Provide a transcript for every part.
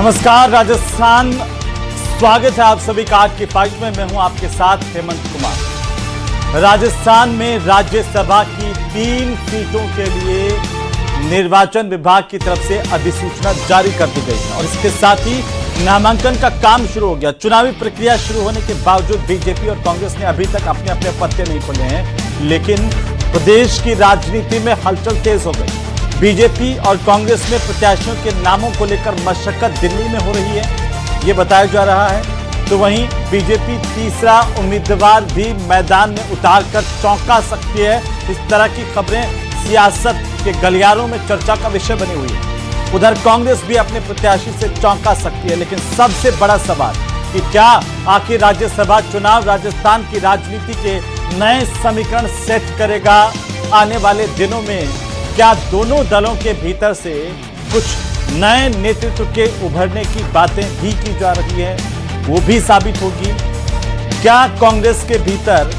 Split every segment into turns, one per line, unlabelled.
नमस्कार राजस्थान, स्वागत है आप सभी का आज की फाइट में। मैं हूं आपके साथ हेमंत कुमार। राजस्थान में राज्यसभा की 3 सीटों के लिए निर्वाचन विभाग की तरफ से अधिसूचना जारी कर दी गई है और इसके साथ ही नामांकन का काम शुरू हो गया। चुनावी प्रक्रिया शुरू होने के बावजूद बीजेपी और कांग्रेस ने अभी तक अपने अपने पत्ते नहीं खोले हैं, लेकिन प्रदेश की राजनीति में हलचल तेज हो गई। बीजेपी और कांग्रेस में प्रत्याशियों के नामों को लेकर मशक्कत दिल्ली में हो रही है, ये बताया जा रहा है। तो वहीं बीजेपी तीसरा उम्मीदवार भी मैदान में उतारकर चौंका सकती है। इस तरह की खबरें सियासत के गलियारों में चर्चा का विषय बनी हुई है। उधर कांग्रेस भी अपने प्रत्याशी से चौंका सकती है, लेकिन सबसे बड़ा सवाल कि क्या आखिर राज्यसभा चुनाव राजस्थान की राजनीति के नए समीकरण सेट करेगा? आने वाले दिनों में क्या दोनों दलों के भीतर से कुछ नए नेतृत्व के उभरने की बातें भी की जा रही है, वो भी साबित होगी। क्या कांग्रेस के भीतर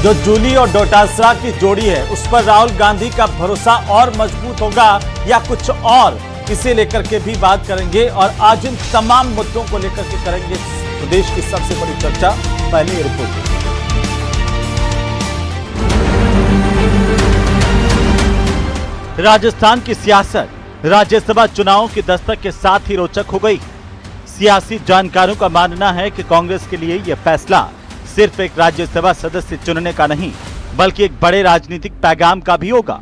जो जूली और डोटासरा की जोड़ी है उस पर राहुल गांधी का भरोसा और मजबूत होगा या कुछ और, इसे लेकर के भी बात करेंगे। और आज इन तमाम मुद्दों को लेकर के करेंगे प्रदेश की सबसे बड़ी चर्चा। पहले रिपोर्ट। राजस्थान की सियासत राज्यसभा चुनावों की दस्तक के साथ ही रोचक हो गई। सियासी जानकारों का मानना है कि कांग्रेस के लिए यह फैसला सिर्फ एक राज्यसभा सदस्य चुनने का नहीं, बल्कि एक बड़े राजनीतिक पैगाम का भी होगा।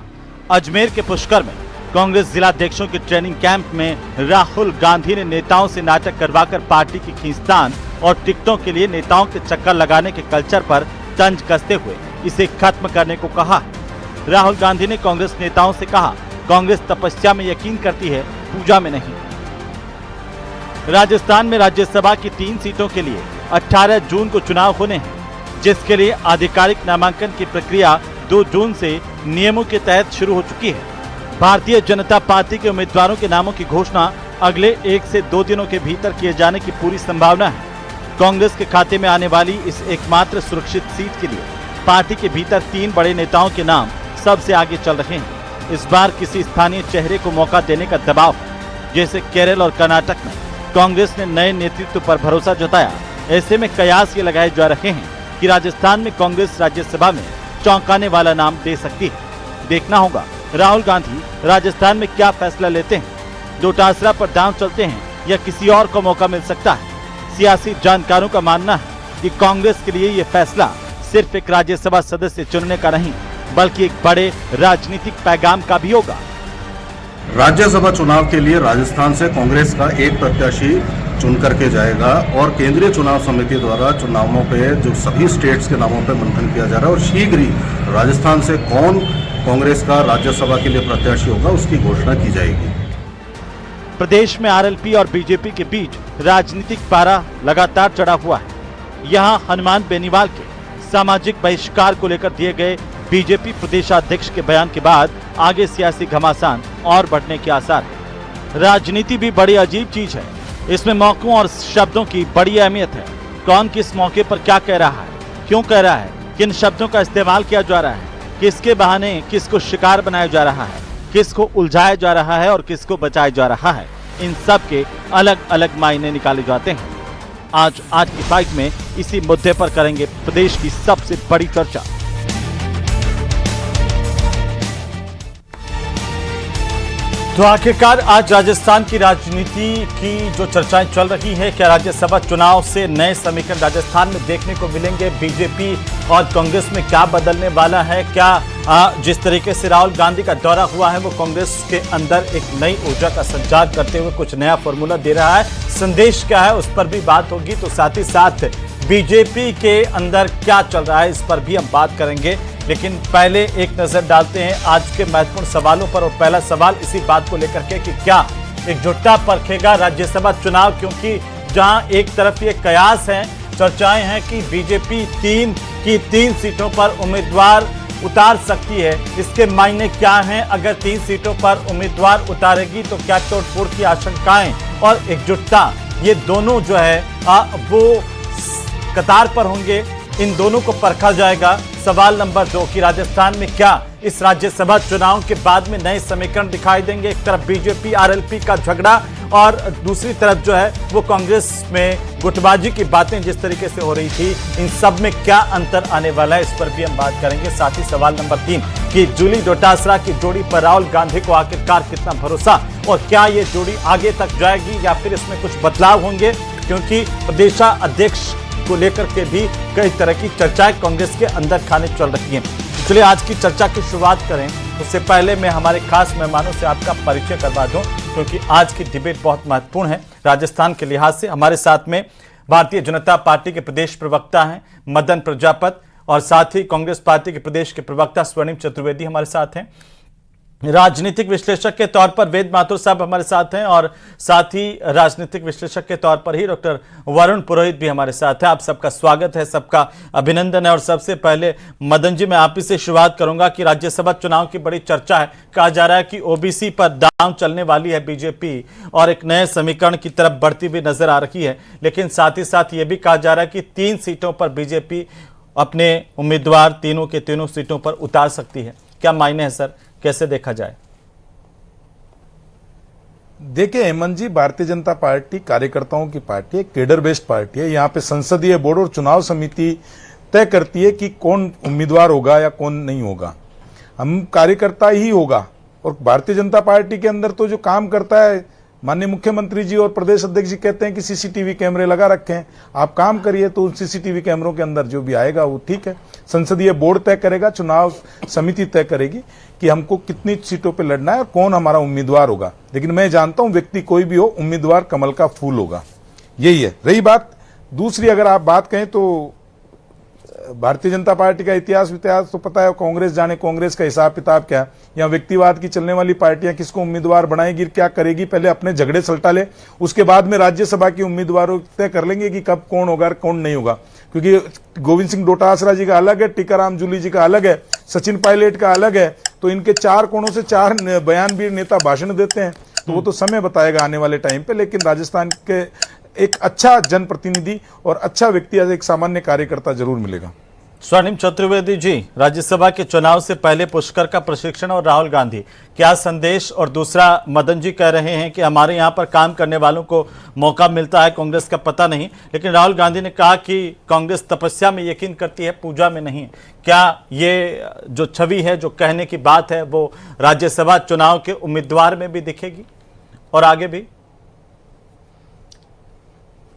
अजमेर के पुष्कर में कांग्रेस जिलाध्यक्षों के ट्रेनिंग कैंप में राहुल गांधी ने नेताओं से नाटक करवाकर पार्टी की खींचतान और टिकटों के लिए नेताओं के चक्कर लगाने के कल्चर पर तंज कसते हुए इसे खत्म करने को कहा। राहुल गांधी ने कांग्रेस नेताओं से कहा, कांग्रेस तपस्या में यकीन करती है, पूजा में नहीं। राजस्थान में राज्यसभा की 3 सीटों के लिए 18 जून को चुनाव होने हैं, जिसके लिए आधिकारिक नामांकन की प्रक्रिया 2 जून से नियमों के तहत शुरू हो चुकी है। भारतीय जनता पार्टी के उम्मीदवारों के नामों की घोषणा अगले 1 से 2 दिनों के भीतर किए जाने की पूरी संभावना है। कांग्रेस के खाते में आने वाली इस एकमात्र सुरक्षित सीट के लिए पार्टी के भीतर 3 बड़े नेताओं के नाम सबसे आगे चल रहे हैं। इस बार किसी स्थानीय चेहरे को मौका देने का दबाव है। जैसे केरल और कर्नाटक में कांग्रेस ने नए नेतृत्व पर भरोसा जताया, ऐसे में कयास ये लगाए जा रहे हैं कि राजस्थान में कांग्रेस राज्यसभा में चौंकाने वाला नाम दे सकती है। देखना होगा राहुल गांधी राजस्थान में क्या फैसला लेते हैं। डोटासरा पर दांव चलते हैं या किसी और को मौका मिल सकता है। सियासी जानकारों का मानना है कि कांग्रेस के लिए ये फैसला सिर्फ एक राज्यसभा सदस्य चुनने का नहीं, बल्कि एक बड़े राजनीतिक पैगाम का भी होगा।
राज्यसभा चुनाव के लिए राजस्थान से कांग्रेस का एक प्रत्याशी चुन करके जाएगा और केंद्रीय चुनाव समिति द्वारा चुनावों पे जो सभी स्टेट्स के नामों पे मंथन किया जा रहा है और शीघ्र ही राजस्थान से कौन कांग्रेस का राज्यसभा के लिए प्रत्याशी होगा उसकी घोषणा की जाएगी।
प्रदेश में आरएलपी और बीजेपी के बीच राजनीतिक पारा लगातार चढ़ा हुआ है। यहाँ हनुमान बेनीवाल के सामाजिक बहिष्कार को लेकर दिए गए बीजेपी प्रदेशाध्यक्ष के बयान के बाद आगे सियासी घमासान और बढ़ने के आसार है। राजनीति भी बड़ी अजीब चीज है, इसमें मौकों और शब्दों की बड़ी अहमियत है। कौन किस मौके पर क्या कह रहा है, क्यों कह रहा है, किन शब्दों का इस्तेमाल किया जा रहा है, किसके बहाने किसको शिकार बनाया जा रहा है, किसको उलझाया जा रहा है और किसको बचाया जा रहा है, इन सब के अलग अलग मायने निकाले जाते हैं। आज की फाइट में इसी मुद्दे पर करेंगे प्रदेश की सबसे बड़ी चर्चा। तो आखिरकार आज राजस्थान की राजनीति की जो चर्चाएं चल रही है, क्या राज्यसभा चुनाव से नए समीकरण राजस्थान में देखने को मिलेंगे? बीजेपी और कांग्रेस में क्या बदलने वाला है? क्या जिस तरीके से राहुल गांधी का दौरा हुआ है वो कांग्रेस के अंदर एक नई ऊर्जा का संचार करते हुए कुछ नया फॉर्मूला दे रहा है? संदेश क्या है, उस पर भी बात होगी। तो साथ ही साथ बीजेपी के अंदर क्या चल रहा है, इस पर भी हम बात करेंगे। लेकिन पहले एक नजर डालते हैं आज के महत्वपूर्ण सवालों पर। और पहला सवाल इसी बात को लेकर के कि क्या एकजुटता परखेगा राज्यसभा चुनाव, क्योंकि जहां एक तरफ ये कयास है, चर्चाएं हैं कि बीजेपी 3 सीटों पर उम्मीदवार उतार सकती है। इसके मायने क्या हैं? अगर 3 सीटों पर उम्मीदवार उतारेगी तो क्या तोड़फोड़ की आशंकाएं और एकजुटता, ये दोनों जो है वो कतार पर होंगे। इन दोनों को परखा जाएगा। सवाल नंबर 2 कि राजस्थान में क्या इस राज्यसभा चुनाव के बाद में नए समीकरण दिखाई देंगे। एक तरफ बीजेपी आरएलपी का झगड़ा और दूसरी तरफ जो है वो कांग्रेस में गुटबाजी की बातें जिस तरीके से हो रही थी, इन सब में क्या अंतर आने वाला है, इस पर भी हम बात करेंगे। साथ ही सवाल नंबर 3 कि जूली डोटासरा की जोड़ी पर राहुल गांधी को आखिरकार कितना भरोसा और क्या ये जोड़ी आगे तक जाएगी या फिर इसमें कुछ बदलाव होंगे, क्योंकि प्रदेशाध्यक्ष को लेकर के भी कई तरह की चर्चाएं कांग्रेस के अंदर खाने चल रही हैं। चलिए आज की चर्चा की शुरुआत करें, उससे पहले मैं हमारे खास मेहमानों से आपका परिचय करवा दूं, क्योंकि आज की डिबेट बहुत महत्वपूर्ण है राजस्थान के लिहाज से। हमारे साथ में भारतीय जनता पार्टी के प्रदेश प्रवक्ता हैं मदन प्रजापत और साथ ही कांग्रेस पार्टी के प्रदेश के प्रवक्ता स्वर्णिम चतुर्वेदी हमारे साथ हैं। राजनीतिक विश्लेषक के तौर पर वेद माथुर साहब हमारे साथ हैं और साथ ही राजनीतिक विश्लेषक के तौर पर ही डॉक्टर वरुण पुरोहित भी हमारे साथ हैं। आप सबका स्वागत है, सबका अभिनंदन है। और सबसे पहले मदन जी, मैं आप ही से शुरुआत करूंगा कि राज्यसभा चुनाव की बड़ी चर्चा है, कहा जा रहा है कि ओबीसी पर दांव चलने वाली है बीजेपी और एक नए समीकरण की तरफ बढ़ती हुई नजर आ रही है, लेकिन साथ ही साथ ये भी कहा जा रहा है कि 3 सीटों पर बीजेपी अपने उम्मीदवार तीनों के तीनों सीटों पर उतार सकती है। क्या मायने हैं सर, कैसे देखा जाए?
देखिए हेमंत जी, भारतीय जनता पार्टी कार्यकर्ताओं की पार्टी है, केडर बेस्ड पार्टी है। यहाँ पे संसदीय बोर्ड और चुनाव समिति तय करती है कि कौन उम्मीदवार होगा या कौन नहीं होगा। हम कार्यकर्ता ही होगा। और भारतीय जनता पार्टी के अंदर तो जो काम करता है, माननीय मुख्यमंत्री जी और प्रदेश अध्यक्ष जी कहते हैं कि सीसीटीवी कैमरे लगा रखे हैं, आप काम करिए। तो उन सीसीटीवी कैमरों के अंदर जो भी आएगा वो ठीक है। संसदीय बोर्ड तय करेगा, चुनाव समिति तय करेगी कि हमको कितनी सीटों पे लड़ना है और कौन हमारा उम्मीदवार होगा। लेकिन मैं जानता हूं व्यक्ति कोई भी हो, उम्मीदवार कमल का फूल होगा, यही है। रही बात दूसरी, अगर आप बात कहें तो भारतीय जनता पार्टी का इतिहास तो पता है, कांग्रेस जाने कांग्रेस का हिसाब किताब क्या है। या व्यक्तिवाद की चलने वाली पार्टियां किसको उम्मीदवार बनाएगी, क्या करेगी, पहले अपने झगड़े सलटा ले, उसके बाद में राज्यसभा की उम्मीदवारों तय कर लेंगे कि कब कौन होगा कौन नहीं होगा। क्योंकि गोविंद सिंह डोटासरा जी का अलग है, टीकाराम जूली जी का अलग है, सचिन पायलट का अलग है। तो इनके 4 कोणों से 4 बयानवीर नेता भाषण देते हैं, तो वो तो समय बताएगा आने वाले टाइम पे। लेकिन राजस्थान के एक अच्छा जनप्रतिनिधि और अच्छा व्यक्ति, एक सामान्य कार्यकर्ता जरूर मिलेगा।
स्वर्णिम चतुर्वेदी जी, राज्यसभा के चुनाव से पहले पुष्कर का प्रशिक्षण और राहुल गांधी, क्या संदेश? और दूसरा, मदन जी कह रहे हैं कि हमारे यहाँ पर काम करने वालों को मौका मिलता है, कांग्रेस का पता नहीं। लेकिन राहुल गांधी ने कहा कि कांग्रेस तपस्या में यकीन करती है, पूजा में नहीं। क्या ये जो छवि है, जो कहने की बात है, वो राज्यसभा चुनाव के उम्मीदवार में भी दिखेगी और आगे भी?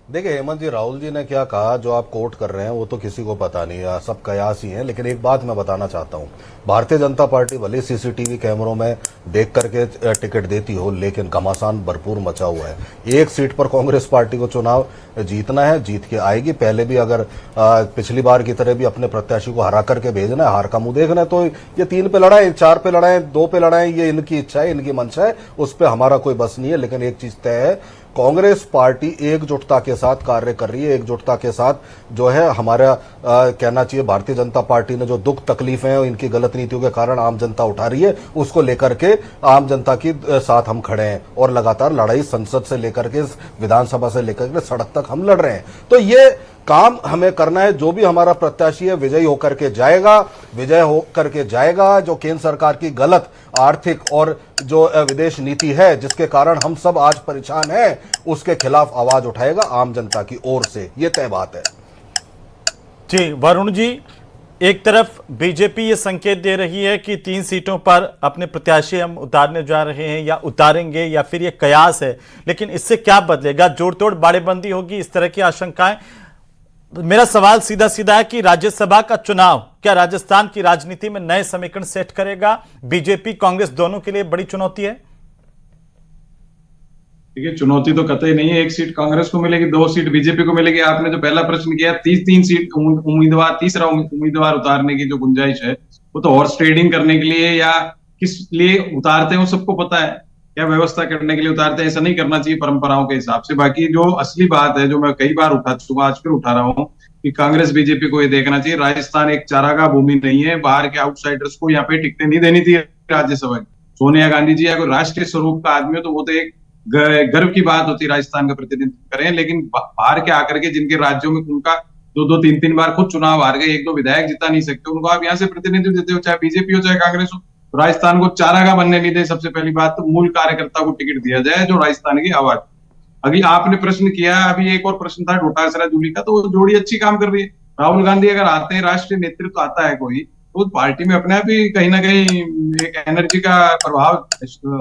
देखिए हेमंत जी, राहुल जी ने क्या कहा जो आप कोट कर रहे हैं वो तो किसी को पता नहीं है, सब कयास ही हैं। लेकिन एक बात मैं बताना चाहता हूं, भारतीय जनता पार्टी भले सीसीटीवी कैमरों में देख करके टिकट देती हो, लेकिन घमासान भरपूर मचा हुआ है। 1 सीट पर कांग्रेस पार्टी को चुनाव जीतना है, जीत के आएगी। पहले भी अगर पिछली बार की तरह भी अपने प्रत्याशी को हरा करके भेजना है, हार का मुंह देखना है, तो ये 3 पे लड़ाए, 4 पे लड़ाए, 2 पे लड़ाए, ये इनकी इच्छा है, इनकी मंशा है, उस पर हमारा कोई बस नहीं है। लेकिन एक चीज तय है, कांग्रेस पार्टी एकजुटता के साथ कार्य कर रही है, एकजुटता के साथ जो है हमारा कहना चाहिए भारतीय जनता पार्टी ने जो दुख तकलीफें हैं इनकी गलत नीतियों के कारण आम जनता उठा रही है, उसको लेकर के आम जनता की साथ हम खड़े हैं और लगातार लड़ाई संसद से लेकर के विधानसभा से लेकर के सड़क तक हम लड़ रहे हैं। तो ये काम हमें करना है। जो भी हमारा प्रत्याशी है विजयी होकर के जाएगा, विजय होकर के जाएगा। जो केंद्र सरकार की गलत आर्थिक और जो विदेश नीति है जिसके कारण हम सब आज परेशान हैं, उसके खिलाफ आवाज उठाएगा आम जनता की ओर से, ये तय बात है।
जी वरुण जी, एक तरफ बीजेपी ये संकेत दे रही है कि 3 सीटों पर अपने प्रत्याशी हम उतारने जा रहे हैं या उतारेंगे, या फिर ये कयास है, लेकिन इससे क्या बदलेगा? जोड़ तोड़ बाड़ेबंदी होगी, इस तरह की आशंकाएं। मेरा सवाल सीधा सीधा है कि राज्यसभा का चुनाव क्या राजस्थान की राजनीति में नए समीकरण सेट करेगा? बीजेपी कांग्रेस दोनों के लिए बड़ी चुनौती है।
देखिए, चुनौती तो कतई नहीं है। 1 सीट कांग्रेस को मिलेगी, 2 सीट बीजेपी को मिलेगी। आपने जो पहला प्रश्न किया, 3 सीट उम्मीदवार, तीसरा उम्मीदवार उतारने की जो गुंजाइश है, वो तो हॉर्स ट्रेडिंग करने के लिए या किस लिए उतारते हैं वो सबको पता है, क्या व्यवस्था करने के लिए उतारते हैं। ऐसा नहीं करना चाहिए परंपराओं के हिसाब से। बाकी जो असली बात है, जो मैं कई बार उठा चुका, आज फिर उठा रहा हूं, कि कांग्रेस बीजेपी को ये देखना चाहिए, राजस्थान एक चारागाह भूमि नहीं है। बाहर के आउटसाइडर्स को यहाँ पे टिकटे नहीं देनी चाहिए राज्यसभा की। सोनिया गांधी जी अगर राष्ट्रीय स्वरूप का आदमी हो तो वो तो एक गर्व की बात होती है राजस्थान का प्रतिनिधित्व करें, लेकिन बाहर के आकर के जिनके राज्यों में उनका दो दो तीन तीन बार खुद चुनाव हार गए, एक दो विधायक जिता नहीं सकते, उनको आप यहाँ से प्रतिनिधित्व देते हो, चाहे बीजेपी हो चाहे कांग्रेस हो। राजस्थान को चारागाह बनने नहीं दे। सबसे पहली बात तो मूल कार्यकर्ता को टिकट दिया जाए जो राजस्थान की आवाज। अभी आपने प्रश्न किया, अभी एक और प्रश्न था डोटासरा जूली का, तो वो जोड़ी अच्छी काम कर रही है। राहुल गांधी अगर आते हैं, राष्ट्रीय नेतृत्व आता है कोई, तो पार्टी में अपने आप ही कहीं ना कहीं एक एनर्जी का प्रभाव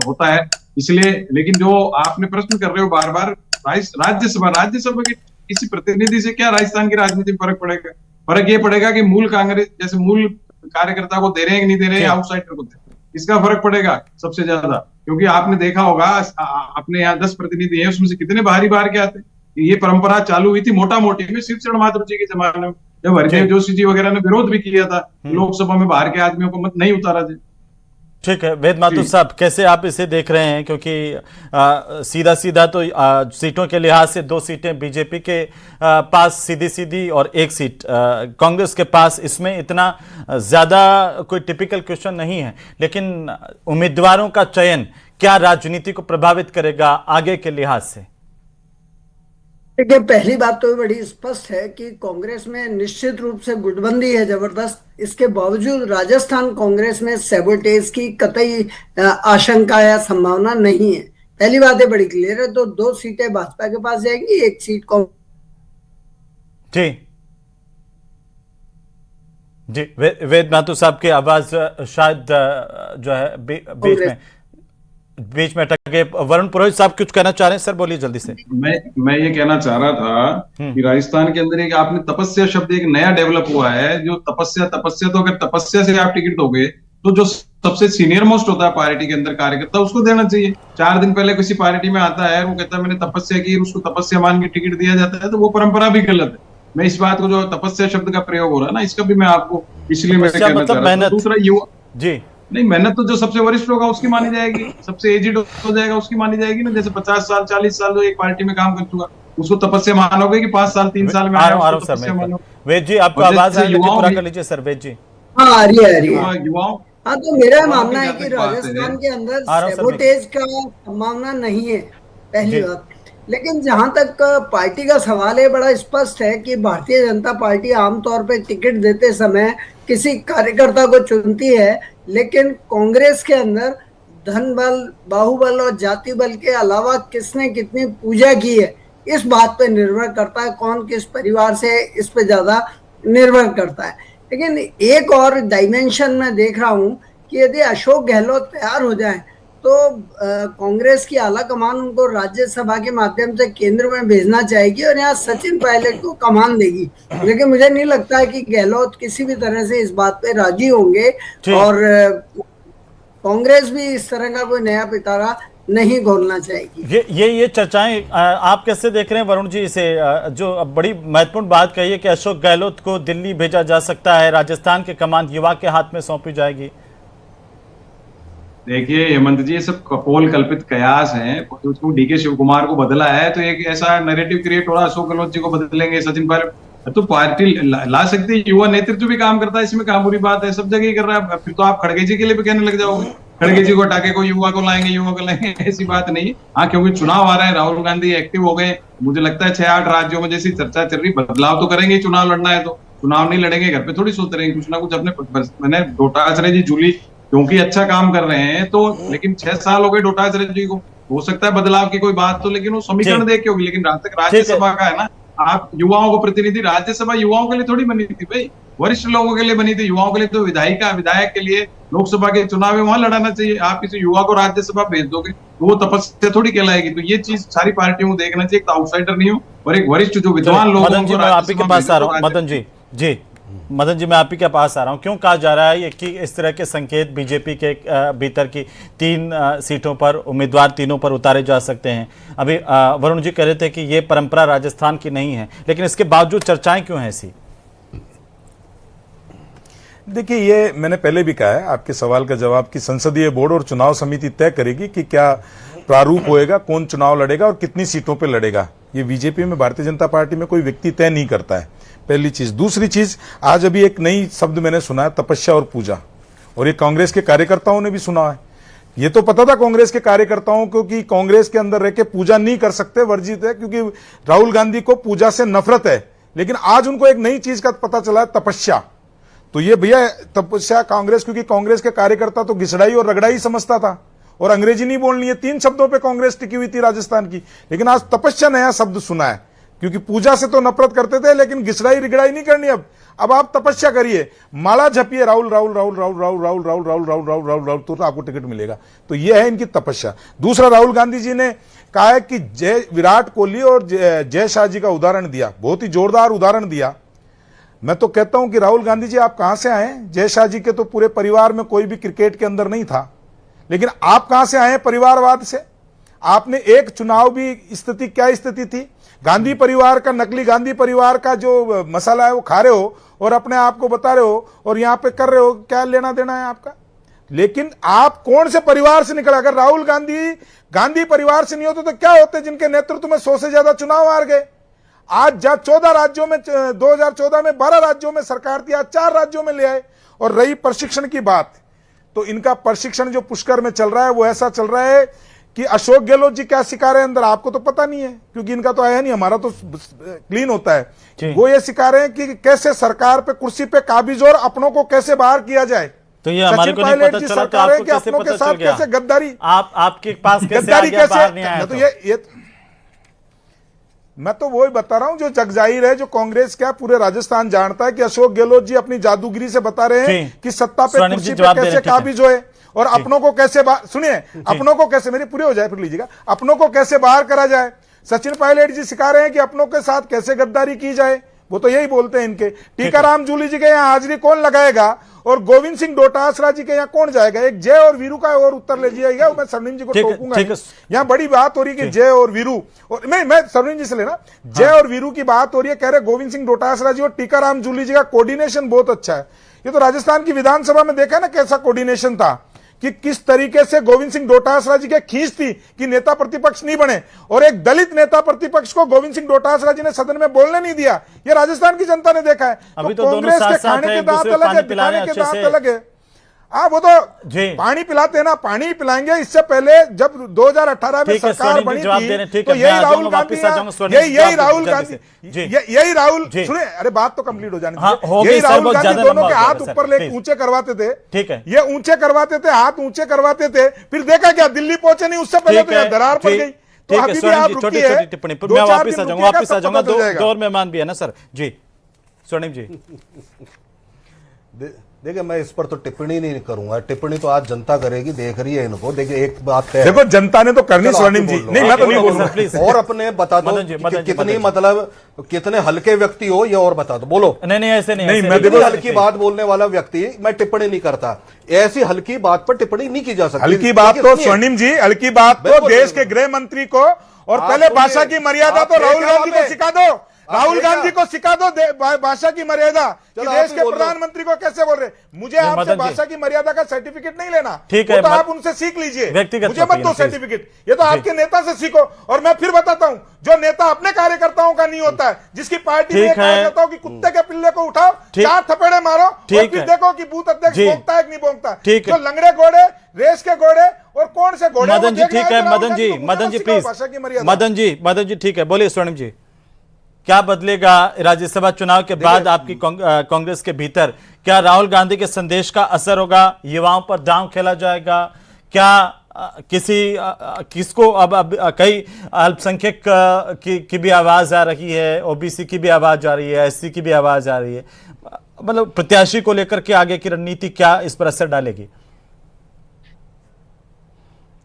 होता है। इसलिए, लेकिन जो आपने प्रश्न कर रहे हो बार बार, राज्यसभा के किसी प्रतिनिधि से क्या राजस्थान की राजनीति में फर्क पड़ेगा? फर्क ये पड़ेगा कि मूल कांग्रेस जैसे मूल कार्यकर्ता को दे रहे हैं कि नहीं दे रहे हैं, आउटसाइडर को दे रहे हैं, इसका फर्क पड़ेगा सबसे ज्यादा। क्योंकि आपने देखा होगा अपने यहाँ 10 प्रतिनिधि हैं, उसमें से कितने बाहरी बाहर के आते हैं। ये परंपरा चालू हुई थी मोटा मोटी में शिवचरण महातो जी के जमाने में, जब हरिदेव जोशी जी वगैरह ने विरोध भी किया था, लोकसभा में बाहर के आदमियों को मत नहीं उतारा जाए।
ठीक है, वेद माथुर साहब, कैसे आप इसे देख रहे हैं? क्योंकि सीधा सीधा तो सीटों के लिहाज से 2 सीटें बीजेपी के पास सीधी सीधी और 1 सीट कांग्रेस के पास, इसमें इतना ज्यादा कोई टिपिकल क्वेश्चन नहीं है। लेकिन उम्मीदवारों का चयन क्या राजनीति को प्रभावित करेगा आगे के लिहाज से?
देखिए, पहली बात तो बड़ी स्पष्ट है कि कांग्रेस में निश्चित रूप से गुटबंदी है जबरदस्त। इसके बावजूद राजस्थान कांग्रेस में सैबोटेज की कतई आशंका या संभावना नहीं है। पहली बात है बड़ी क्लियर है। तो 2 सीटें भाजपा के पास जाएंगी, 1 सीट
जी वेद माथुर साहब की आवाज शायद जो है बीच में अटक गए। वरुण पुरोहित साहब कुछ कहना चाह रहे हैं? सर बोलिए जल्दी से।
मैं ये कहना चाह रहा था कि राजस्थान के अंदर एक आपने तपस्या शब्द एक नया डेवलप हुआ है, जो तपस्या तो अगर तपस्या से आप टिकट दोगे तो जो सबसे सीनियर मोस्ट होता है पार्टी के अंदर कार्यकर्ता, उसको देना चाहिए। 4 दिन पहले किसी पार्टी में आता है, वो कहता है मैंने तपस्या की, उसको तपस्या मान के टिकट दिया जाता है, तो वो परंपरा भी गलत है। मैं इस बात को, जो तपस्या शब्द का प्रयोग हो रहा है ना, इसका भी मैं आपको इसलिए मैं कहना चाह रहा था। दूसरा युवा
जी
नहीं, मेहनत तो जो सबसे वरिष्ठ होगा उसकी मानी जाएगी, सबसे एजिड हो जाएगा उसकी मानी जाएगी ना। जैसे 50 साल 40 साल जो एक पार्टी में काम कर चुका, उसको तपस्या मानोगे कि 5 साल 3 साल में
वेद जी आपको आवाज है, पूरा कर लीजिए सर। वेद जी
हाँ, आ रही है
युवाओं।
हाँ, तो मेरा मानना है कि राजस्थान के अंदर सैबोटेज का संभावना नहीं है, पहली बात। लेकिन जहां तक पार्टी का सवाल है, बड़ा स्पष्ट है कि भारतीय जनता पार्टी आमतौर पर टिकट देते समय किसी कार्यकर्ता को चुनती है, लेकिन कांग्रेस के अंदर धन बल, बाहुबल और जाति बल के अलावा किसने कितनी पूजा की है, इस बात पे निर्भर करता है। कौन किस परिवार से, इस पे ज्यादा निर्भर करता है। लेकिन एक और डायमेंशन में देख रहा हूं कि यदि अशोक गहलोत तैयार हो जाए तो कांग्रेस की आला कमान उनको राज्यसभा के माध्यम से केंद्र में भेजना चाहेगी और यहाँ सचिन पायलट को कमान देगी। लेकिन मुझे नहीं लगता है कि गहलोत किसी भी तरह से इस बात पे राजी होंगे, और कांग्रेस भी इस तरह का कोई नया पिटारा नहीं खोलना चाहेगी।
ये चर्चाएं आप कैसे देख रहे हैं वरुण जी? इसे जो बड़ी महत्वपूर्ण बात कही है कि अशोक गहलोत को दिल्ली भेजा जा सकता है, राजस्थान की कमान युवा के हाथ में सौंपी जाएगी।
देखिए हेमंत जी, ये सब कपोल कल्पित कयास हैं। उसको डीके शिव कुमार को बदला है तो एक ऐसा नैरेटिव क्रिएट हो रहा है, अशोक गहलोत जी को बदलेंगे, सचिन पायलट। तो पार्टी ला सकती है, युवा नेतृत्व भी काम करता है, इसमें कहाँ बुरी बात है? सब जगह ही कर रहा है। फिर तो आप खड़गे जी के लिए भी कहने लग जाओगे, खड़गे जी को हटा के कोई युवा को लाएंगे, ऐसी बात नहीं। हाँ, क्योंकि चुनाव आ रहा है, राहुल गांधी एक्टिव हो गए। मुझे लगता है 6-8 राज्यों में जैसी चर्चा चल रही, बदलाव तो करेंगे। चुनाव लड़ना है तो चुनाव नहीं लड़ेंगे, घर पे थोड़ी सोते रहेंगे, कुछ ना कुछ अपने। मैंने डोटासरा जी जूली क्योंकि अच्छा काम कर रहे हैं तो, लेकिन 6 साल हो गए डोटासरा जी को, हो सकता है बदलाव की कोई बात तो, लेकिन वो समीकरण देख के होगी। लेकिन जहां तक राज्यसभा का है ना, आप युवाओं को प्रतिनिधि, राज्यसभा युवाओं के लिए थोड़ी बनी थी भाई, वरिष्ठ लोगों के लिए बनी थी। युवाओं के लिए तो विधायक के लिए लोकसभा के चुनाव में वहां लड़ाना चाहिए। आप किसी युवा को राज्यसभा भेज दोगे तो वो तपस्या थोड़ी कहलाएगी। तो ये चीज सारी पार्टियों को देखना चाहिए, एक आउटसाइडर नहीं हो और एक वरिष्ठ जो विद्वान लोग।
मदन जी मैं आप ही के पास आ रहा हूँ। मदन जी मैं आप ही के पास आ रहा हूँ। क्यों कहा जा रहा है कि इस तरह के संकेत बीजेपी के भीतर की 3 सीटों पर उम्मीदवार तीनों पर उतारे जा सकते हैं? अभी वरुण जी कह रहे थे कि ये परंपरा राजस्थान की नहीं है, लेकिन इसके बावजूद चर्चाएं क्यों हैं ऐसी?
देखिए, ये मैंने पहले भी कहा है आपके सवाल का जवाब कि संसदीय बोर्ड और चुनाव समिति तय करेगी कि क्या प्रारूप होएगा, कौन चुनाव लड़ेगा और कितनी सीटों पर लड़ेगा। ये बीजेपी में, भारतीय जनता पार्टी में कोई व्यक्ति तय नहीं करता है, पहली चीज। दूसरी चीज, आज अभी एक नई शब्द मैंने सुना है, तपस्या और पूजा, और ये कांग्रेस के कार्यकर्ताओं ने भी सुना है। ये तो पता था कांग्रेस के कार्यकर्ताओं को कि कांग्रेस के अंदर रह के पूजा नहीं कर सकते, वर्जित है, क्योंकि राहुल गांधी को पूजा से नफरत है। लेकिन आज उनको एक नई चीज का पता चला है, तपस्या। तो ये भैया तपस्या कांग्रेस, क्योंकि कांग्रेस के कार्यकर्ता तो घिसड़ाई और रगड़ाई समझता था और अंग्रेजी नहीं बोलनी है, 3 शब्दों पे कांग्रेस टिकी हुई थी राजस्थान की। लेकिन आज तपस्या नया शब्द सुना है, क्योंकि पूजा से तो नफरत करते थे, लेकिन घिसड़ाई रिगड़ाई नहीं करनी। अब आप तपस्या करिए, माला जपिए राहुल राहुल राहुल राहुल राहुल राहुल राहुल राहुल राहुल राहुल राहुल राहुल, तो आपको टिकट मिलेगा। तो ये है इनकी तपस्या। दूसरा, राहुल गांधी जी ने कहा है कि विराट कोहली और जय शाह जी का उदाहरण दिया, बहुत ही जोरदार उदाहरण दिया। मैं तो कहता हूं कि राहुल गांधी जी आप कहां से आए? जय शाह जी के तो पूरे परिवार में कोई भी क्रिकेट के अंदर नहीं था, लेकिन आप कहां से आए परिवारवाद से? आपने एक चुनाव भी स्थिति, क्या स्थिति थी? गांधी परिवार का, नकली गांधी परिवार का जो मसाला है वो खा रहे हो और अपने आप को बता रहे हो और यहां पे कर रहे हो, क्या लेना देना है आपका? लेकिन आप कौन से परिवार से निकले? अगर राहुल गांधी परिवार से नहीं होते तो क्या होते, जिनके नेतृत्व में 100 से ज्यादा चुनाव हार गए? आज 14 राज्यों में, 2014 में 12 राज्यों में सरकार थी, आज 4 राज्यों में ले आए। और रही प्रशिक्षण की बात, तो इनका प्रशिक्षण जो पुष्कर में चल रहा है वो ऐसा चल रहा है कि अशोक गहलोत जी क्या सिखा रहे हैं अंदर आपको तो पता नहीं है, क्योंकि इनका तो आया नहीं, हमारा तो क्लीन होता है। वो ये सिखा रहे हैं कि कैसे सरकार पे, कुर्सी पे काबिज और अपनों को कैसे बार किया जाए।
तो ये हमारे को नहीं पता चला, तो आपको कैसे पता चल गया?
कैसे गद्दारी,
आपके पास
गद्दारी कैसे? मैं तो वही बता रहा हूं जो जग जाहिर है, जो कांग्रेस क्या पूरे राजस्थान जानता है कि अशोक गहलोत जी अपनी जादूगिरी से बता रहे हैं कि सत्ता पे, कुर्सी पे कैसे काबिज होए और अपनों को कैसे सुनिए, अपनों को कैसे, मेरी पूरी हो जाए फिर लीजिएगा, अपनों को कैसे बाहर करा जाए। सचिन पायलट जी सिखा रहे हैं कि अपनों के साथ कैसे गद्दारी की जाए, वो तो यही बोलते हैं इनके। टीकाराम जूली जी के यहाँ हाजिरी कौन लगाएगा और गोविंद सिंह डोटासरा जी के यहाँ कौन जाएगा? एक जय और वीरू का और उत्तर ले जाइएगा, मैं स्वर्णिम जी को टोकूंगा। यहाँ बड़ी बात हो रही है कि जय और वीरू, और मैं स्वर्णिम जी से लेना, जय और वीरू की बात हो रही है, कह रहे गोविंद सिंह डोटासरा जी और टीकाराम जूली जी का कोऑर्डिनेशन बहुत अच्छा है। ये तो राजस्थान की विधानसभा में देखा ना कैसा कोऑर्डिनेशन था, कि किस तरीके से गोविंद सिंह डोटासरा जी के खींच थी कि नेता प्रतिपक्ष नहीं बने, और एक दलित नेता प्रतिपक्ष को गोविंद सिंह डोटासरा जी ने सदन में बोलने नहीं दिया। ये राजस्थान की जनता ने देखा है।
अभी तो कांग्रेस के खाने के दांत अलग है, पिलाने के दांत अलग है। वो तो पानी पिलाते हैं ना, पानी पिलाएंगे। इससे पहले जब 2018 में सरकार बनी थी तो यही राहुल गांधी, यही राहुल सुने, अरे बात तो कंप्लीट हो जानी चाहिए। यही राहुल गांधी दोनों के हाथ ऊपर लेके ऊंचे करवाते थे, ठीक है, ये ऊंचे करवाते थे, हाथ ऊंचे करवाते थे। फिर देखा क्या, दिल्ली पहुंचे नहीं, उससे पहले तो दरार पड़ गई। तो अभी भी आप छोटी छोटी टिप्पणी, मैं वापिस आ जाऊंगा, दो और मेहमान भी है ना सर जी। स्वर्णिम जी
देखिए, मैं इस पर तो टिप्पणी नहीं करूंगा, टिप्पणी तो आज जनता करेगी, देख रही है इनको। देखिए एक बात है,
देखो जनता ने तो करनी स्वर्णिम जी, नहीं मैं तो नहीं बोल रहा,
और अपने बता दो कितनी, मतलब कितने हल्के व्यक्ति हो ये और बता दो, बोलो।
नहीं ऐसे नहीं,
मैं देखो हल्की बात बोलने वाला व्यक्ति, मैं टिप्पणी नहीं करता, ऐसी हल्की बात पर टिप्पणी नहीं की जा सकती।
हल्की बात तो स्वर्णिम जी, हल्की बात तो देश के गृह मंत्री को, और पहले भाषा की मर्यादा तो राहुल गांधी को सिखा दो, राहुल गांधी को सिखा दो भाषा की मर्यादा। देश के प्रधानमंत्री को कैसे बोल रहे? मुझे आपसे भाषा की मर्यादा का सर्टिफिकेट नहीं लेना, ठीक है, तो आप उनसे सीख लीजिए, मुझे मत दो सर्टिफिकेट, ये तो आपके नेता से सीखो। और मैं फिर बताता हूं, जो नेता अपने कार्यकर्ताओं का नहीं होता है, जिसकी पार्टी में कार्यकर्ताओं की कुत्ते के पिल्ले को उठाओ, 4 थपेड़े मारो और फिर देखो कि बूथ अध्यक्ष भोंकता है कि नहीं भोंकता। जो लंगड़े घोड़े, रेस के घोड़े और कौन से घोड़े,
मदन जी ठीक है, मदन जी प्लीज, मदन जी ठीक है, बोलिए स्वर्णिम जी, क्या बदलेगा राज्यसभा चुनाव के बाद आपकी कांग्रेस के भीतर? क्या राहुल गांधी के संदेश का असर होगा? युवाओं पर दांव खेला जाएगा क्या? किसको अब कई अल्पसंख्यक की भी आवाज आ रही है, ओबीसी की भी आवाज आ रही है, एससी की भी आवाज आ रही है, मतलब प्रत्याशी को लेकर के आगे की रणनीति क्या इस पर असर डालेगी?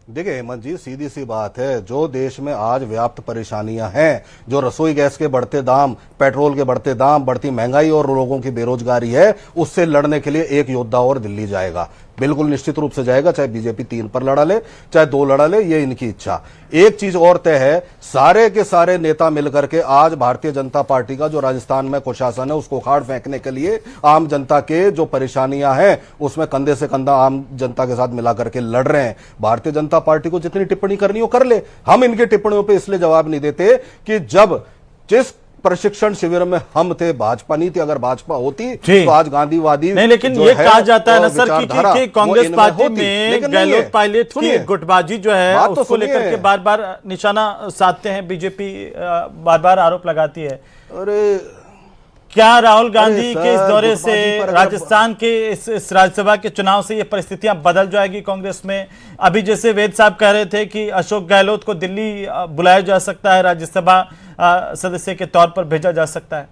देखिए हेमंत जी, सीधी सी बात है, जो देश में आज व्याप्त परेशानियां हैं, जो रसोई गैस के बढ़ते दाम, पेट्रोल के बढ़ते दाम, बढ़ती महंगाई और लोगों की बेरोजगारी है, उससे लड़ने के लिए एक योद्धा और दिल्ली जाएगा, बिल्कुल निश्चित रूप से जाएगा। चाहे बीजेपी 3 पर लड़ा ले, चाहे 2 लड़ा ले, ये इनकी इच्छा। एक चीज और तय है, सारे के सारे नेता मिलकर के आज भारतीय जनता पार्टी का जो राजस्थान में कुशासन है उसको उखाड़ फेंकने के लिए आम जनता के जो परेशानियां हैं उसमें कंधे से कंधा आम जनता के साथ मिलाकर के लड़ रहे हैं। भारतीय जनता पार्टी को जितनी टिप्पणी करनी हो कर ले, हम इनकी टिप्पणियों पर इसलिए जवाब नहीं देते कि जब जिस प्रशिक्षण शिविर में हम थे, भाजपा नहीं थी, अगर भाजपा होती तो आज गांधीवादी
नहीं। लेकिन ये कहा जाता है ना सर कि कांग्रेस पार्टी में गहलोत पायलट की गुटबाजी जो है उसको लेकर के बार बार निशाना साधते हैं, बीजेपी बार बार आरोप लगाती है।
अरे
क्या राहुल गांधी
अरे
के इस
सर,
दौरे
गुटबाजी
से
पर अगर-
राजस्थान के इस राज्यसभा के चुनाव से ये परिस्थितियां बदल जाएगी कांग्रेस में? अभी जैसे वेद साहब कह रहे थे कि अशोक गहलोत को दिल्ली बुलाया जा सकता है, राज्यसभा सदस्य के तौर पर भेजा जा सकता है।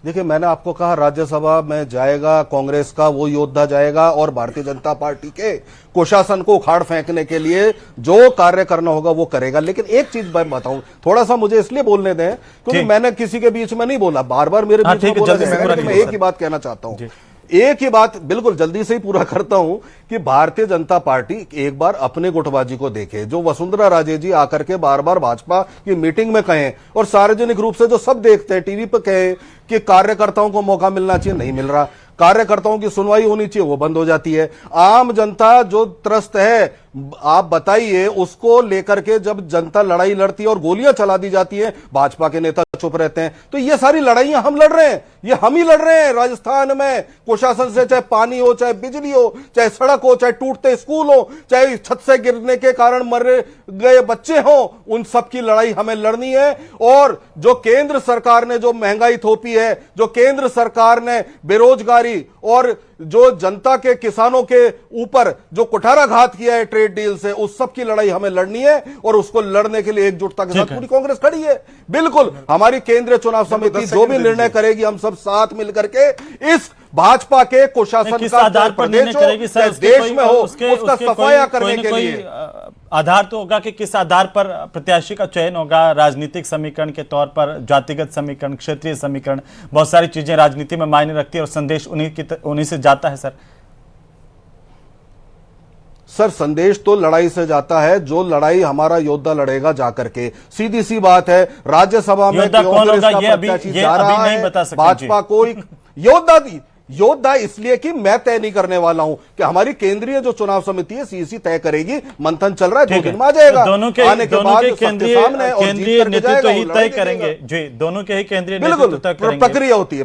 देखिए, मैंने आपको कहा राज्यसभा में जाएगा कांग्रेस का वो योद्धा जाएगा और भारतीय जनता पार्टी के कुशासन को उखाड़ फेंकने के लिए जो कार्य करना होगा वो करेगा। लेकिन एक चीज मैं बताऊं, थोड़ा सा मुझे इसलिए बोलने दें क्योंकि मैंने किसी के बीच में नहीं बोला, बार बार मेरे बीच में बोला, मैं एक ही बात कहना चाहता हूं, एक ही बात बिल्कुल जल्दी से ही पूरा करता हूं कि भारतीय जनता पार्टी एक बार अपने गुटबाजी को देखे। जो वसुंधरा राजे जी आकर के बार बार भाजपा की मीटिंग में कहें और सार्वजनिक रूप से जो सब देखते हैं टीवी पर कहें कि कार्यकर्ताओं को मौका मिलना चाहिए, नहीं मिल रहा। कार्यकर्ताओं की सुनवाई होनी चाहिए, वो बंद हो जाती है। आम जनता जो त्रस्त है, आप बताइए, उसको लेकर के जब जनता लड़ाई लड़ती है और गोलियां चला दी जाती है, भाजपा के नेता चुप रहते हैं। तो ये सारी लड़ाइयां हम लड़ रहे हैं, ये हम ही लड़ रहे हैं राजस्थान में कुशासन से, चाहे पानी हो, चाहे बिजली हो, चाहे सड़क हो, चाहे टूटते स्कूल हो, चाहे छत से गिरने के कारण मर गए बच्चे हो, उन सब की लड़ाई हमें लड़नी है। और जो केंद्र सरकार ने जो महंगाई थोपी है, जो केंद्र सरकार ने बेरोजगारी और जो जनता के किसानों के ऊपर जो कुठाराघात किया है ट्रेड डील से, उस सब की लड़ाई हमें लड़नी है और उसको लड़ने के लिए एकजुटता के साथ पूरी कांग्रेस खड़ी है। बिल्कुल, हमारी केंद्रीय चुनाव समिति जो भी निर्णय करेगी, हम सब साथ मिलकर के इस भाजपा के कुशासन
किस
का
आधार पर निर्णय करेगी सर?
देश में हो उसका सफाया करने के लिए
आधार तो होगा कि किस आधार पर प्रत्याशी का चयन होगा। राजनीतिक समीकरण के तौर पर, जातिगत समीकरण, क्षेत्रीय समीकरण, बहुत सारी चीजें राजनीति में मायने रखती है और संदेश उन्हीं से जाता है सर।
सर, संदेश तो लड़ाई से जाता है, जो लड़ाई हमारा योद्धा लड़ेगा जाकर के। सीधी सी बात है, राज्यसभा में कांग्रेस का प्रत्याशी जा रहा है, भाजपा कोई योद्धा इसलिए कि मैं तय नहीं करने वाला हूं कि हमारी केंद्रीय जो चुनाव समिति है सीसी तय करेगी। मंथन चल रहा है, 2 दिन में आ जाएगा।
दोनों के केंद्रीय नेतृत्व ही तय करेंगे जी, दोनों के ही केंद्रीय नेतृत्व तय करेंगे।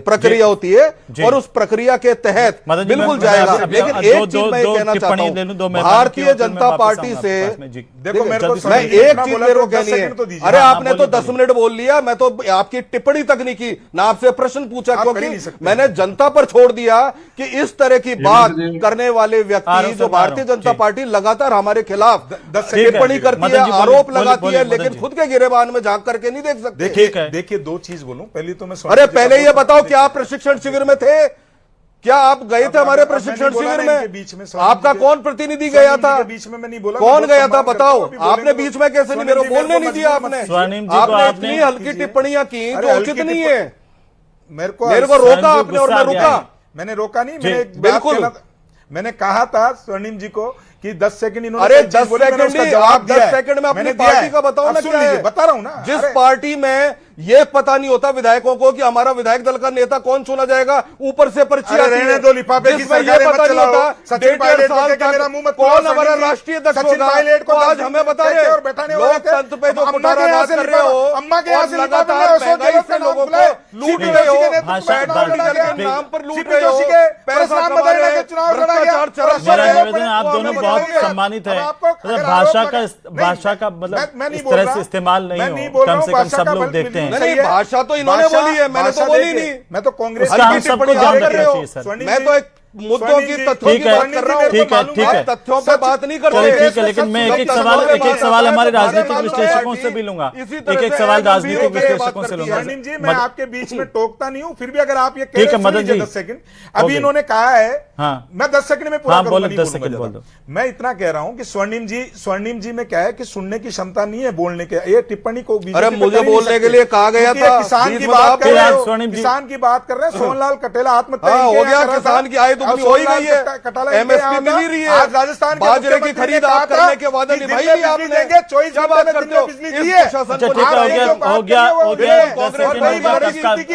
प्रक्रिया होती है और उस प्रक्रिया के तहत बिल्कुल जाएगा। लेकिन एक चीज मैं कहना चाहता हूं, भारतीय जनता पार्टी से देखो, मैं एक चीज मेरे को कहनी है। अरे आपने तो 10 मिनट बोल लिया, मैं तो आपकी टिप्पणी तक नहीं की ना, आपसे प्रश्न पूछा, क्योंकि मैंने जनता पर छोड़ दिया कि इस तरह की बात करने वाले व्यक्ति, जो भारतीय जनता पार्टी लगातार हमारे खिलाफ टिप्पणी करती है, आरोप लगाती है, लेकिन खुद के गिरेबान में झांक करके नहीं देख सकते।
देखिए, 2 चीज बोलूं, पहले तो मैं
अरे पहले ये बताओ, क्या आप प्रशिक्षण शिविर में थे? क्या आप गए थे हमारे प्रशिक्षण शिविर में?
बीच में
आपका कौन प्रतिनिधि गया था?
बीच में मैं नहीं बोला,
कौन गया था बताओ? आपने बीच में कैसे नहीं, मेरे को बोलने नहीं दिया आपने। आपने इतनी हल्की टिप्पणियां की जो उचित नहीं है। मेरे को रोका आपने और मैं रुका।
मैंने रोका नहीं,
बिल्कुल
मैंने कहा था स्वर्णिम जी को कि 10 सेकंड इन्होंने,
अरे 10 सेकंड आप 10 सेकंड में अपनी पार्टी का बताओ ना, क्या है?
बता रहा हूं ना,
जिस पार्टी में ये पता नहीं होता विधायकों को कि हमारा विधायक दल का नेता कौन चुना जाएगा, ऊपर से पर्ची
रहने दो, लिफाफे की सरकारें मत चलाओ। सचिन पायलट को क्या मेरा मुंह मत खोलो,
कौन हमारा राष्ट्रीय अध्यक्ष होगा,
को
आज हमें बता रहे
और बैठाने वाले
लोकतंत्र पे जो कुठाराघात कर रहे हो,
अम्मा के यहां से
लगातार महंगाई से लोगों को लूट रहे हो, नाम पर लूट रहे हो, पैसा कमा रहे हो, भ्रष्टाचार चरम पर
मेरा
है।
निवेदन है, आप दोनों बहुत सम्मानित है। भाषा का मतलब इस तरह से इस्तेमाल नहीं हो, कम से कम सब लोग देखते हैं।
नहीं, भाषा तो इन्होंने बोली है, मैंने तो बोली नहीं।
मैं तो कांग्रेस
हम सबको ध्यान रखना चाहिए सर।
मैं तो एक मुद्दों की, तथ्यों की बात कर रहा हूं।
ठीक है,
तथ्यों पे बात नहीं करते।
ठीक है, लेकिन मैं एक एक सवाल हमारे राजनीतिक विश्लेषकों से भी लूंगा। एक सवाल राजनीतिक विश्लेषकों से लूंगा।
स्वर्णिम जी, मैं आपके बीच में टोकता नहीं हूं, फिर भी अगर आप ये
ठीक है मदन जी,
10 सेकंड अभी इन्होंने कहा है, मैं 10 सेकंड में पूरा
बोलो, 10 सेकंड बोल दो।
मैं इतना कह रहा हूं कि स्वर्णिम जी में क्या है कि सुनने की क्षमता नहीं है, बोलने के, ये टिप्पणी को
अरे मुझे बोलने के लिए कहा गया था।
किसान की बात कर रहे हो, किसान की बात कर रहे हैं, सोनलाल कटेला आत्महत्या
हो गया, किसान की आय दुगनी हो ही गई है, एमएसपी मिल ही रही है,
आज राजस्थान के
बाजरे की खरीद आप करने के वादा निभाई नहीं आपने। क्या बात करते हो?
बिजली दी है।
अच्छा, ठीक है, हो गया 10 सेकंड हो गया। ठीक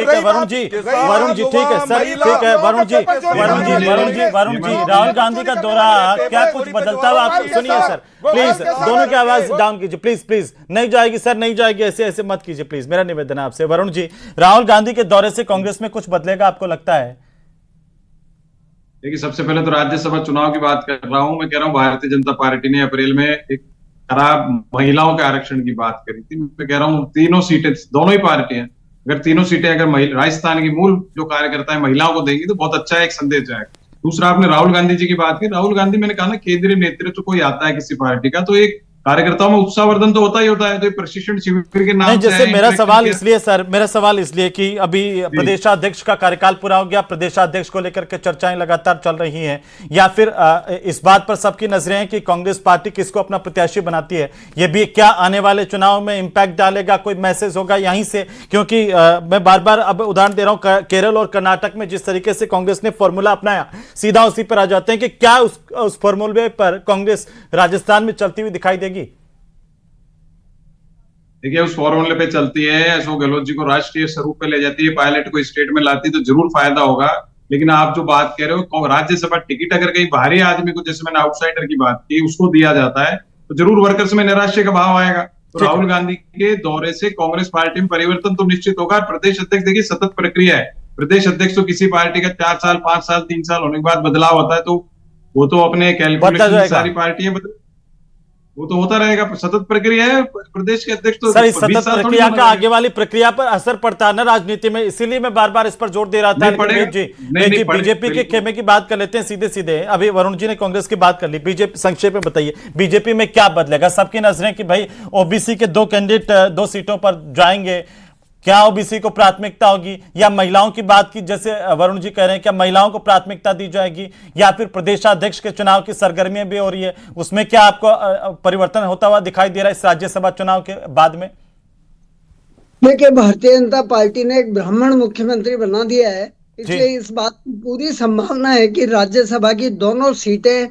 है वरुण जी, ठीक है सर, ठीक है वरुण जी, राहुल गांधी का दौरा क्या कुछ बदलता हुआ आप सुनिए सर, प्लीज दोनों की आवाज डाउन कीजिए, प्लीज नहीं जाएगी सर, नहीं जाएगी, ऐसे मत कीजिए प्लीज, मेरा निवेदन है आपसे। वरुण जी, राहुल गांधी के दौरे से कांग्रेस में कुछ बदलेगा आपको लगता है?
देखिए, सबसे पहले तो राज्यसभा चुनाव की बात कर रहा हूं। मैं कह रहा हूं भारतीय जनता पार्टी ने अप्रैल में एक खराब महिलाओं के आरक्षण की बात करी थी। मैं कह रहा हूं तीनों सीटें, दोनों ही पार्टियां अगर तीनों सीटें अगर राजस्थान की मूल जो कार्यकर्ता है महिलाओं को देंगी तो बहुत अच्छा एक संदेश जाएगा। दूसरा, आपने राहुल गांधी जी की बात की। राहुल गांधी, मैंने कहा ना, केंद्रीय नेतृत्व कोई आता है किसी पार्टी का तो एक कार्यकर्ताओं में उत्साहवर्धन तो होता ही होता है। तो प्रशिक्षण शिविर के नाम
नहीं,
से
जैसे मेरा सवाल इसलिए कि अभी प्रदेशाध्यक्ष का कार्यकाल पूरा हो गया, प्रदेशाध्यक्ष को लेकर के चर्चाएं लगातार चल रही हैं, या फिर इस बात पर सबकी नजरें हैं कि कांग्रेस पार्टी किसको अपना प्रत्याशी बनाती है, ये भी क्या आने वाले चुनाव में इंपैक्ट डालेगा, कोई मैसेज होगा यहीं से? क्योंकि मैं बार बार अब उदाहरण दे रहा हूं, केरल और कर्नाटक में जिस तरीके से कांग्रेस ने फॉर्मूला अपनाया, सीधा उसी पर आ जाते हैं कि क्या उस फॉर्मूले पर कांग्रेस राजस्थान में चलती हुई दिखाई देगी?
देखिए, उस फॉर्मूले पे चलती है, अशोक गहलोत जी को राष्ट्रीय स्वरूप पे ले जाती है, पायलट को स्टेट में लाती है, तो जरूर फायदा होगा। लेकिन आप जो बात कह रहे हो, राज्यसभा टिकट अगर कहीं बाहरी आदमी को, जैसे मैंने आउटसाइडर की बात की, उसको दिया जाता है तो जरूर वर्कर्स में निराशा का भाव आएगा। तो राहुल गांधी के दौरे से कांग्रेस पार्टी में परिवर्तन तो निश्चित होगा। प्रदेश अध्यक्ष, देखिए, सतत प्रक्रिया है। प्रदेश अध्यक्ष तो किसी पार्टी का 4 साल 5 साल 3 साल होने के बाद बदलाव होता है, तो वो तो अपने कैलकुलेशन सारी पार्टियां वो तो होता रहेगा। सतत प्रक्रिया है। प्रदेश के अध्यक्ष तो
सर, इस सतत प्रक्रिया का आगे वाली प्रक्रिया पर असर पड़ता है ना राजनीति में, इसीलिए मैं बार बार इस पर जोर दे रहा था। बीजेपी के खेमे की बात कर लेते हैं सीधे सीधे। अभी वरुण जी ने कांग्रेस की बात कर ली, बीजेपी संक्षेप में बताइए, बीजेपी में क्या बदलेगा? सबकी नजरें कि भाई ओबीसी के 2 कैंडिडेट 2 सीटों पर जाएंगे, क्या ओबीसी को प्राथमिकता होगी, या महिलाओं की बात की जैसे वरुण जी कह रहे हैं, क्या महिलाओं को प्राथमिकता दी जाएगी, या फिर प्रदेशाध्यक्ष के चुनाव की सरगर्मियां भी हो रही है, उसमें क्या आपको परिवर्तन होता हुआ दिखाई दे रहा है इस राज्यसभा चुनाव के बाद में?
देखिए, भारतीय जनता पार्टी ने एक ब्राह्मण मुख्यमंत्री बना दिया है, इसलिए इस बात की पूरी संभावना है कि राज्यसभा की दोनों सीटें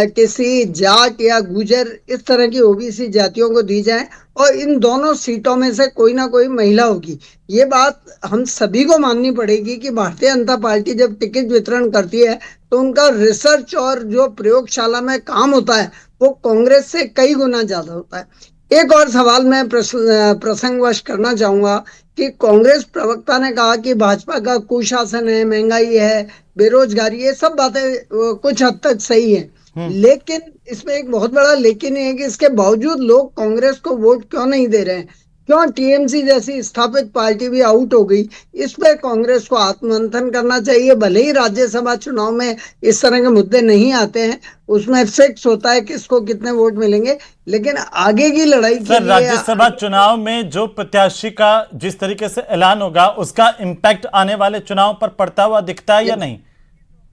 किसी जाट या गुजर इस तरह की ओबीसी जातियों को दी जाएं, और इन दोनों सीटों में से कोई ना कोई महिला होगी। ये बात हम सभी को माननी पड़ेगी कि भारतीय जनता पार्टी जब टिकट वितरण करती है तो उनका रिसर्च और जो प्रयोगशाला में काम होता है वो कांग्रेस से कई गुना ज्यादा होता है। एक और सवाल मैं प्रसंगवश करना चाहूंगा कि कांग्रेस प्रवक्ता ने कहा कि भाजपा का कुशासन है, महंगाई है, बेरोजगारी, ये सब बातें कुछ हद तक सही है, लेकिन इसमें एक बहुत बड़ा लेकिन है कि इसके बावजूद लोग कांग्रेस को वोट क्यों नहीं दे रहे हैं? क्यों टीएमसी जैसी स्थापित पार्टी भी आउट हो गई? इस पे कांग्रेस को आत्ममंथन करना चाहिए। भले ही राज्यसभा चुनाव में इस तरह के मुद्दे नहीं आते हैं, उसमें फिक्स होता है किसको कितने वोट मिलेंगे, लेकिन आगे की लड़ाई के लिए
राज्यसभा चुनाव में जो प्रत्याशी का जिस तरीके से ऐलान होगा उसका इम्पैक्ट आने वाले चुनाव पर पड़ता हुआ दिखता है या नहीं?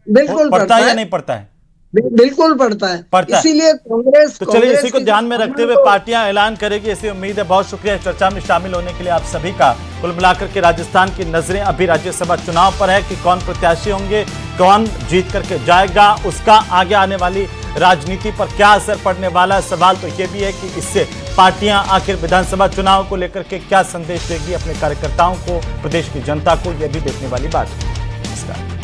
बिल्कुल
पड़ता है या नहीं पड़ता है?
बिल्कुल पड़ता है। इसीलिए कांग्रेस,
तो चलिए इसी को ध्यान में रखते हुए पार्टियां ऐलान करेगी, ऐसी उम्मीद है। बहुत शुक्रिया चर्चा में शामिल होने के लिए आप सभी का। कुल मिलाकर के राजस्थान की नजरें अभी राज्यसभा चुनाव पर है कि कौन प्रत्याशी होंगे, कौन जीत करके जाएगा, उसका आगे आने वाली राजनीति पर क्या असर पड़ने वाला है। सवाल तो यह भी है कि इससे पार्टियां आखिर विधानसभा चुनाव को लेकर के क्या संदेश देगी अपने कार्यकर्ताओं को, प्रदेश की जनता को, यह भी देखने वाली बात है। नमस्कार।